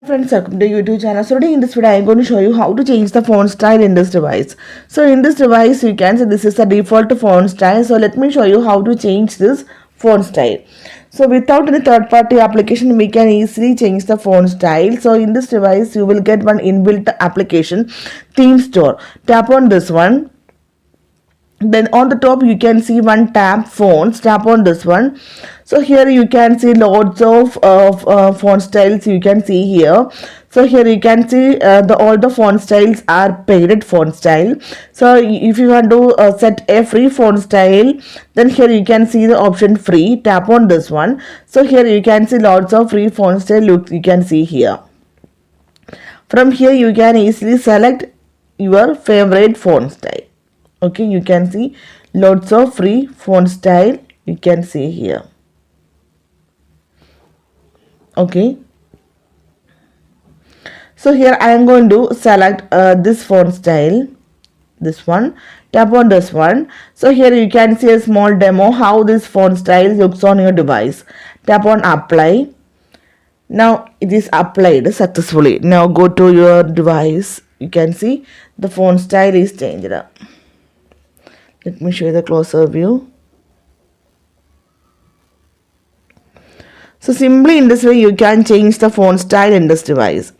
Friends, welcome to YouTube channel. So today in this video I am going to show you how to change the font style in this device. So in this device you can see this is the default font style. So let me show you how to change this font style. So without any third party application we can easily change the font style. So in this device you will get one inbuilt application, theme store. Tap on this one. Then on the top you can see one tab, fonts. Tap on this one. So here you can see loads of font styles you can see here. So here you can see all the font styles are paid font style. So if you want to set a free font style, then here you can see the option free. Tap on this one. So here you can see lots of free font style you can see here. From here you can easily select your favorite font style. Okay, you can see lots of free font style you can see here. Okay, so here I am going to select this font style, this one. Tap on this one. So here you can see a small demo how this font style looks on your device. Tap on apply. Now it is applied successfully. Now go to your device. You can see the font style is changed. Let me show you the closer view. So simply in this way you can change the font style in this device.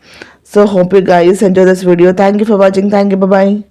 So hope you guys enjoy this video. Thank you for watching. Thank you. Bye bye.